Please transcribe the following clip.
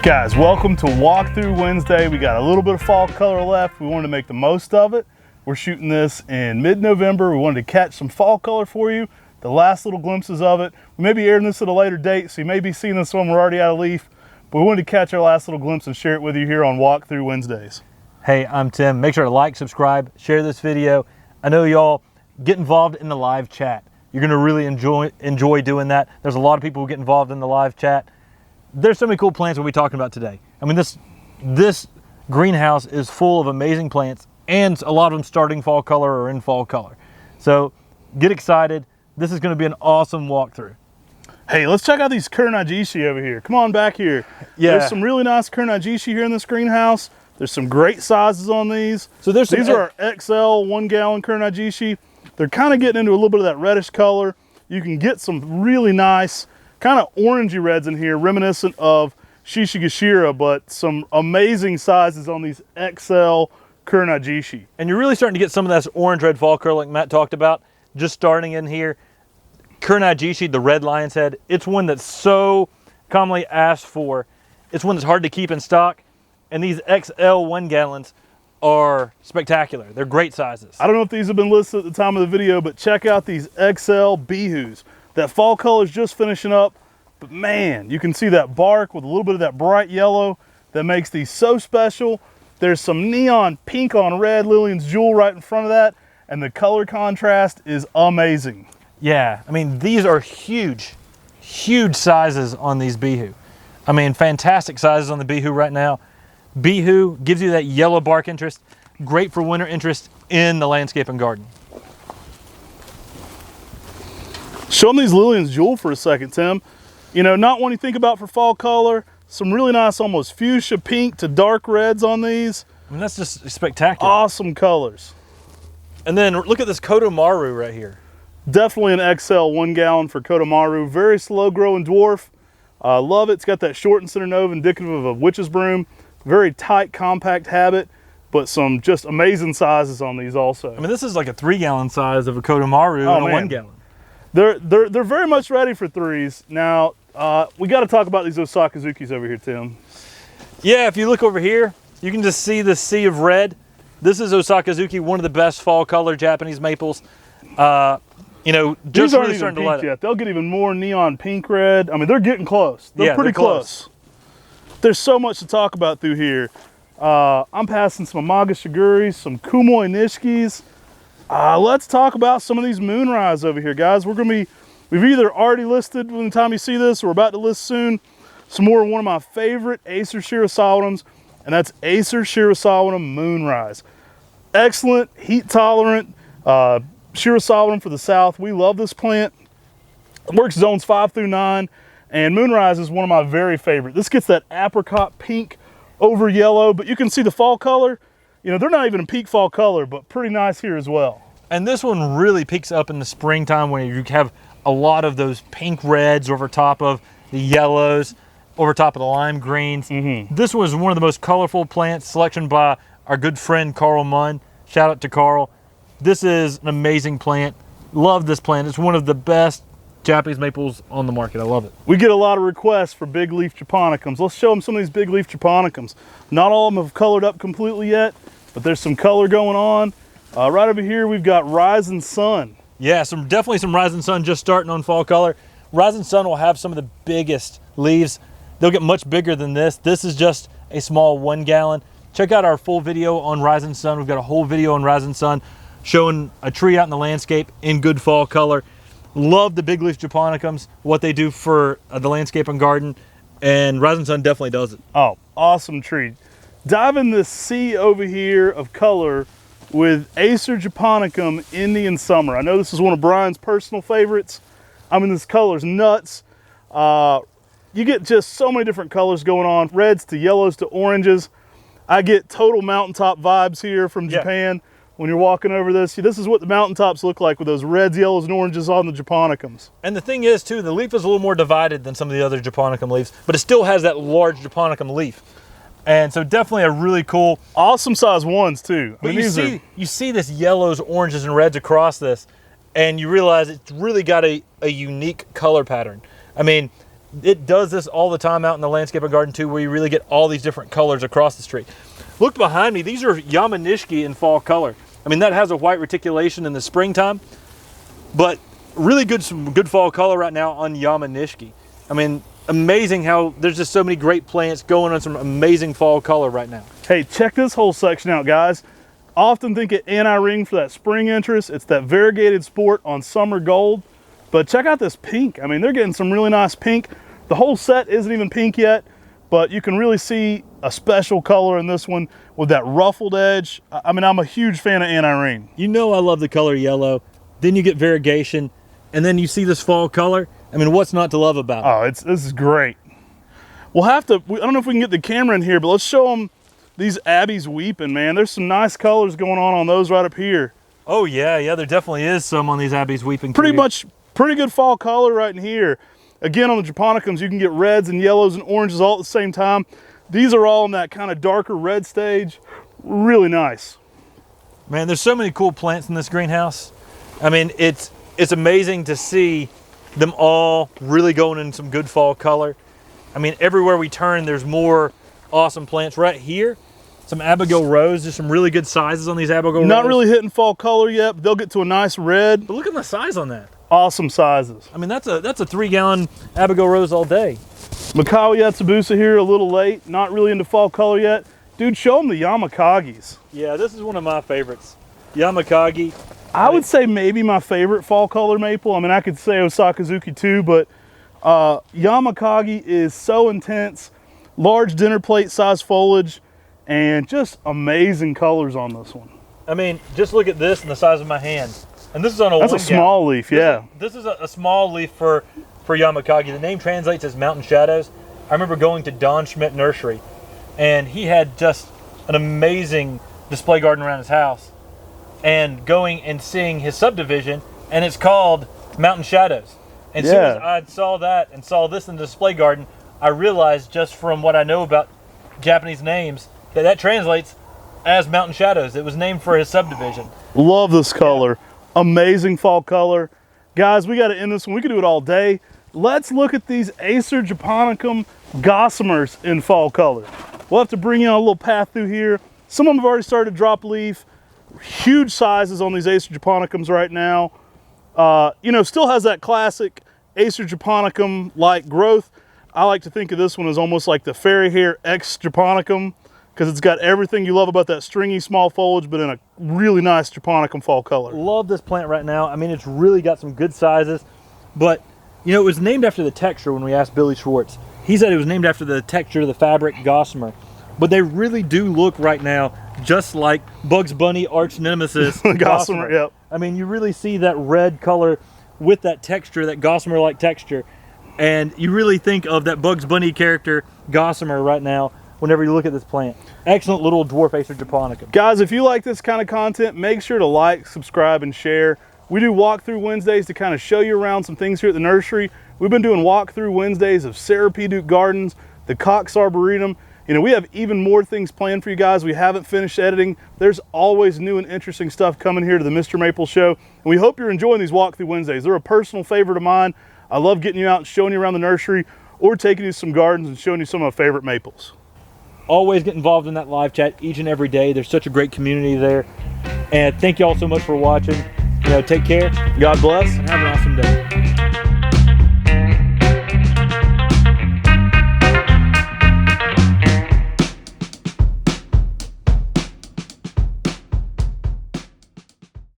Guys, welcome to Walkthrough Wednesday. We got a little bit of fall color left. We wanted to make the most of it. We're shooting this in mid-November. We wanted to catch some fall color for you, the last little glimpses of it. We may be airing this at a later date, so you may be seeing this when we're already out of leaf, but we wanted to catch our last little glimpse and share it with you here on Walkthrough Wednesdays. Hey, I'm Tim. Make sure to like, subscribe, share this video. I know y'all get involved in the live chat. You're gonna really enjoy doing that. There's a lot of people who get involved in the live chat. There's so many cool plants we'll be talking about today. I mean, this greenhouse is full of amazing plants, and a lot of them starting fall color or in fall color. So get excited. This is gonna be an awesome walkthrough. Hey, let's check out these Kurinajishi over here. Come on back here. Yeah. There's some really nice Kurinajishi here in this greenhouse. There's some great sizes on these. So these are our XL 1 gallon Kurinajishi. They're kind of getting into a little bit of that reddish color. You can get some really nice kind of orangey reds in here, reminiscent of Shishigashira, but some amazing sizes on these XL Kurinajishi. And you're really starting to get some of that orange red fall color like Matt talked about, just starting in here. Kurinajishi, the red lion's head, it's one that's so commonly asked for. It's one that's hard to keep in stock. And these XL 1 gallons are spectacular. They're great sizes. I don't know if these have been listed at the time of the video, but check out these XL Bihus. That fall color is just finishing up, but man, you can see that bark with a little bit of that bright yellow that makes these so special. There's some neon pink on red Lillian's Jewel right in front of that, and the color contrast is amazing. Yeah, I mean, these are huge, huge sizes on these Bihu. I mean, fantastic sizes on the Bihu right now. Bihu gives you that yellow bark interest, great for winter interest in the landscape and garden. Show them these Lillian's Jewel for a second, Tim. You know, not one you think about for fall color. Some really nice, almost fuchsia pink to dark reds on these. I mean, that's just spectacular. Awesome colors. And then look at this Kodomaru right here. Definitely an XL 1 gallon for Kodomaru. Very slow growing dwarf. Love it. It's got that short and center nove indicative of a witch's broom. Very tight, compact habit, but some just amazing sizes on these also. I mean, this is like a 3 gallon size of a Kodomaru and a 1 gallon. They're very much ready for threes. Now, we got to talk about these Osakazukis over here, Tim. Yeah, if you look over here, you can just see the sea of red. This is Osakazuki, one of the best fall color Japanese maples. You know, these just aren't really even starting to pink light up. yet. They'll get even more neon pink red. I mean, they're getting close. They're yeah, pretty close. There's so much to talk about through here. I'm passing some Amaga Shiguris, some Kumoi Nishikis. Let's talk about some of these Moonrise over here, guys. We've either already listed when the time you see this, or we're about to list soon, some more of one of my favorite Acer Shirasawadums, and that's Acer Shirasawadum Moonrise. Excellent, heat tolerant Shirasawadum for the South. We love this plant. It works zones 5 through 9, and Moonrise is one of my very favorite. This gets that apricot pink over yellow, but you can see the fall color. You know, they're not even a peak fall color, but pretty nice here as well. And this one really peaks up in the springtime when you have a lot of those pink reds over top of the yellows, over top of the lime greens. This was one of the most colorful plants, selection by our good friend Carl Munn. Shout out to Carl. This is an amazing plant. Love this plant. It's one of the best Japanese maples on the market. I love it. We get a lot of requests for big leaf Japonicums. Let's show them some of these big leaf Japonicums. Not all of them have colored up completely yet, but there's some color going on. Right over here, we've got Rising Sun. Yeah, definitely some Rising Sun just starting on fall color. Rising Sun will have some of the biggest leaves. They'll get much bigger than this. This is just a small 1 gallon. Check out our full video on Rising Sun. We've got a whole video on Rising Sun showing a tree out in the landscape in good fall color. Love the big leaf Japonicums, what they do for the landscape and garden, and Rising Sun definitely does it. Oh, awesome tree. Dive in this sea over here of color with Acer Japonicum Indian Summer. I know this is one of Brian's personal favorites. I mean, this color's nuts. You get just so many different colors going on, reds to yellows to oranges. I get total mountaintop vibes here from Japan. When you're walking over this, this is what the mountaintops look like with those reds, yellows, and oranges on the Japonicums. And the thing is, too, the leaf is a little more divided than some of the other Japonicum leaves, but it still has that large Japonicum leaf. And so definitely a really cool. Awesome size ones, too. But you see this yellows, oranges, and reds across this, and you realize it's really got a unique color pattern. I mean, it does this all the time out in the landscape and garden too, where you really get all these different colors across the street. Look behind me, these are Yamanishki in fall color. I mean, that has a white reticulation in the springtime, but really good, some good fall color right now on Yamanishki. I mean, amazing how there's just so many great plants going on some amazing fall color right now. Hey, check this whole section out, guys. Often think of anti-ring for that spring interest. It's that variegated sport on summer gold. But check out this pink. I mean, they're getting some really nice pink. The whole set isn't even pink yet, but you can really see a special color in this one with that ruffled edge. I mean, I'm a huge fan of anti-ring. You know I love the color yellow. Then you get variegation, and then you see this fall color. I mean, what's not to love about it? Oh, this is great. We'll have to, I don't know if we can get the camera in here, but let's show them these Abby's Weeping, man. There's some nice colors going on those right up here. Oh yeah, there definitely is some on these Abby's Weeping. Pretty good fall color right in here. Again, on the Japonicums, you can get reds and yellows and oranges all at the same time. These are all in that kind of darker red stage. Really nice. Man, there's so many cool plants in this greenhouse. I mean, it's amazing to see them all really going in some good fall color. I mean, everywhere we turn, there's more awesome plants. Right here, some Abigail Rose. There's some really good sizes on these Abigail Rose. Not really hitting fall color yet, but they'll get to a nice red. But look at the size on that. Awesome sizes. I mean, that's a 3-gallon Abigail Rose all day. Makawa Yatsubusa here, a little late. Not really into fall color yet. Dude, show them the Yamakagis. Yeah, this is one of my favorites. Yamakagi. I would say maybe my favorite fall color maple. I mean, I could say Osakazuki too, but Yamakagi is so intense. Large dinner plate size foliage and just amazing colors on this one. I mean, just look at this and the size of my hand. And this is on a That's a small leaf, yeah. This is a small leaf for Yamakagi. The name translates as Mountain Shadows. I remember going to Don Schmidt Nursery, and he had just an amazing display garden around his house. And going and seeing his subdivision, and it's called Mountain Shadows. And as soon as I saw that and saw this in the display garden, I realized just from what I know about Japanese names that translates as Mountain Shadows. It was named for his subdivision. Love this color. Yeah. Amazing fall color. Guys, we got to end this one. We could do it all day. Let's look at these Acer Japonicum Gossamers in fall color. We'll have to bring you on a little path through here. Some of them have already started to drop leaf. Huge sizes on these Acer Japonicums right now. You know, still has that classic Acer Japonicum-like growth. I like to think of this one as almost like the Fairy Hair X Japonicum, because it's got everything you love about that stringy small foliage, but in a really nice Japonicum fall color. Love this plant right now. I mean, it's really got some good sizes, but you know, it was named after the texture when we asked Billy Schwartz. He said it was named after the texture of the fabric Gossamer, but they really do look right now just like Bugs Bunny arch nemesis Gossamer. Yep. I mean, you really see that red color with that texture, that Gossamer-like texture, and you really think of that Bugs Bunny character Gossamer right now whenever you look at this plant. Excellent little dwarf Acer Japonicum. Guys, if you like this kind of content, make sure to like, subscribe, and share. We do walkthrough Wednesdays to kind of show you around some things here at the nursery. We've been doing walkthrough Wednesdays of Sarah P. Duke Gardens, the Cox Arboretum. You know, we have even more things planned for you guys. We haven't finished editing. There's always new and interesting stuff coming here to the Mr. Maple Show. And we hope you're enjoying these walkthrough Wednesdays. They're a personal favorite of mine. I love getting you out and showing you around the nursery, or taking you to some gardens and showing you some of my favorite maples. Always get involved in that live chat each and every day. There's such a great community there. And thank you all so much for watching. You know, take care. God bless. And have an awesome day.